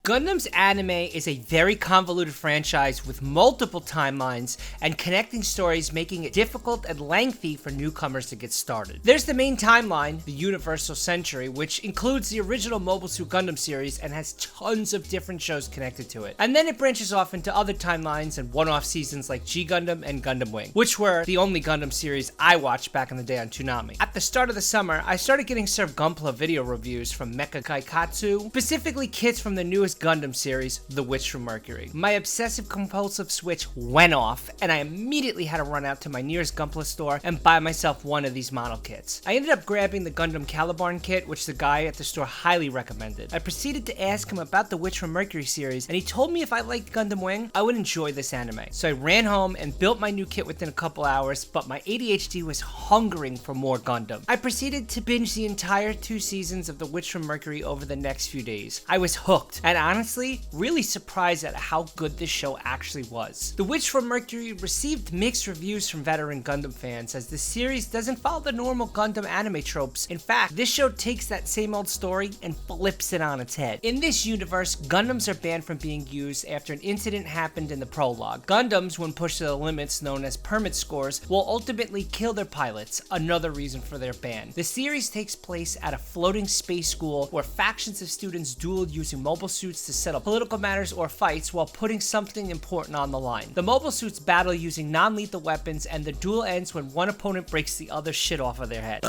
Gundam's anime is a very convoluted franchise with multiple timelines and connecting stories, making it difficult and lengthy for newcomers to get started. There's the main timeline, the Universal Century, which includes the original Mobile Suit Gundam series and has tons of different shows connected to it. And then it branches off into other timelines and one-off seasons like G Gundam and Gundam Wing, which were the only Gundam series I watched back in the day on Toonami. At the start of the summer, I started getting served Gunpla video reviews from Mecha Kaikatsu, specifically kits from the newest Gundam series, The Witch From Mercury. My obsessive compulsive switch went off, and I immediately had to run out to my nearest Gunpla store and buy myself one of these model kits. I ended up grabbing the Gundam Calibarn kit, which the guy at the store highly recommended. I proceeded to ask him about the Witch From Mercury series, and he told me if I liked Gundam Wing, I would enjoy this anime. So I ran home and built my new kit within a couple hours, but my ADHD was hungering for more Gundam. I proceeded to binge the entire 2 seasons of The Witch From Mercury over the next few days. I was hooked, and honestly, really surprised at how good this show actually was. The Witch From Mercury received mixed reviews from veteran Gundam fans, as the series doesn't follow the normal Gundam anime tropes. In fact, this show takes that same old story and flips it on its head. In this universe, Gundams are banned from being used after an incident happened in the prologue. Gundams, when pushed to the limits known as permit scores, will ultimately kill their pilots, another reason for their ban. The series takes place at a floating space school where factions of students duel using mobile suits to settle political matters or fights while putting something important on the line. The mobile suits battle using non-lethal weapons, and the duel ends when one opponent breaks the other shit off of their head.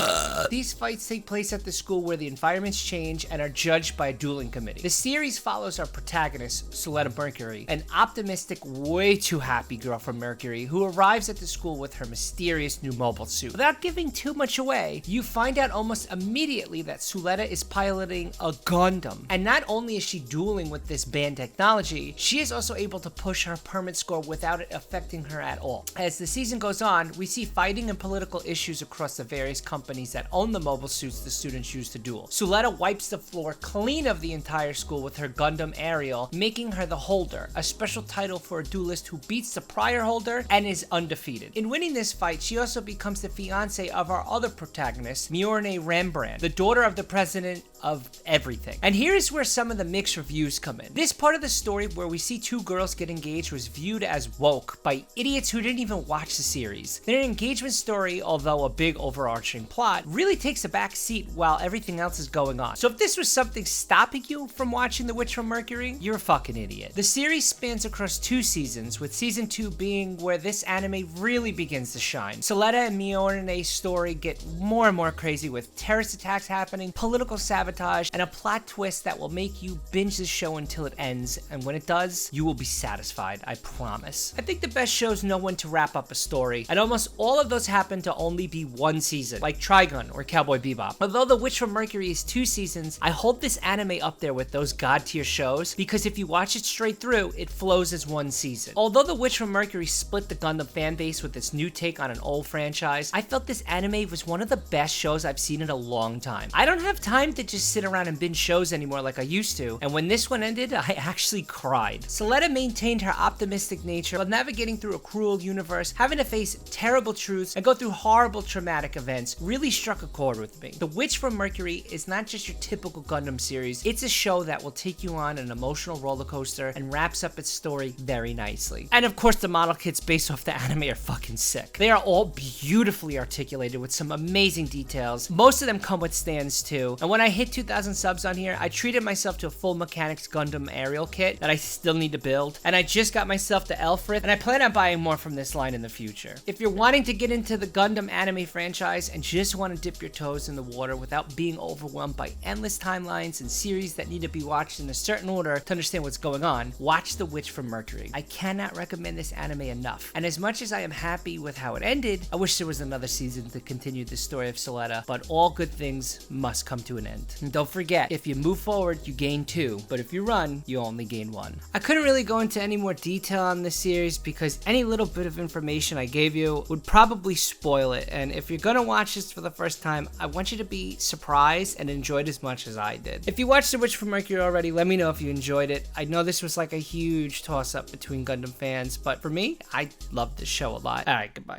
These fights take place at the school where the environments change and are judged by a dueling committee. The series follows our protagonist, Suletta Mercury, an optimistic, way too happy girl from Mercury who arrives at the school with her mysterious new mobile suit. Without giving too much away, you find out almost immediately that Suletta is piloting a Gundam. And not only is she dueling with this banned technology, she is also able to push her permit score without it affecting her at all. As the season goes on, we see fighting and political issues across the various companies that own the mobile suits the students use to duel. Suletta wipes the floor clean of the entire school with her Gundam Ariel, making her the holder, a special title for a duelist who beats the prior holder and is undefeated. In winning this fight, she also becomes the fiance of our other protagonist, Mjolnir Rembrandt, the daughter of the president of everything. And here's where some of the mixed reviews come in. This part of the story where we see 2 girls get engaged was viewed as woke by idiots who didn't even watch the series. Their engagement story, although a big overarching plot, really takes a back seat while everything else is going on. So if this was something stopping you from watching The Witch From Mercury, you're a fucking idiot. The series spans across 2 seasons, with season 2 being where this anime really begins to shine. Suletta and Mjolnir's story get more and more crazy, with terrorist attacks happening, political sabotage, and a plot twist that will make you binge the show until it ends, and when it does, you will be satisfied, I promise. I think the best shows know when to wrap up a story, and almost all of those happen to only be 1 season, like Trigun or Cowboy Bebop. Although The Witch From Mercury is 2 seasons, I hold this anime up there with those god tier shows, because if you watch it straight through, it flows as 1 season. Although The Witch From Mercury split the Gundam fanbase with its new take on an old franchise, I felt this anime was one of the best shows I've seen in a long time. I don't have time to just sit around and binge shows anymore like I used to, and when this one ended, I actually cried. Suletta maintained her optimistic nature while navigating through a cruel universe, having to face terrible truths and go through horrible traumatic events really struck a chord with me. The Witch From Mercury is not just your typical Gundam series, it's a show that will take you on an emotional roller coaster and wraps up its story very nicely. And of course, the model kits based off the anime are fucking sick. They are all beautifully articulated with some amazing details. Most of them come with stands too, and when I hit 2,000 subs on here, I treated myself to a full mechanics Gundam Ariel kit that I still need to build, and I just got myself the Elfrith, and I plan on buying more from this line in the future. If you're wanting to get into the Gundam anime franchise and just want to dip your toes in the water without being overwhelmed by endless timelines and series that need to be watched in a certain order to understand what's going on, watch The Witch From Mercury. I cannot recommend this anime enough, and as much as I am happy with how it ended, I wish there was another season to continue the story of Suletta, but all good things must come to an end. And don't forget, if you move forward, you gain 2, but if you run, you only gain 1. I couldn't really go into any more detail on this series because any little bit of information I gave you would probably spoil it, and if you're gonna watch this for the first time, I want you to be surprised and enjoyed as much as I did. If you watched The Witch From Mercury already, let me know if you enjoyed it. I know this was like a huge toss-up between Gundam fans, but for me, I loved this show a lot. Alright, goodbye.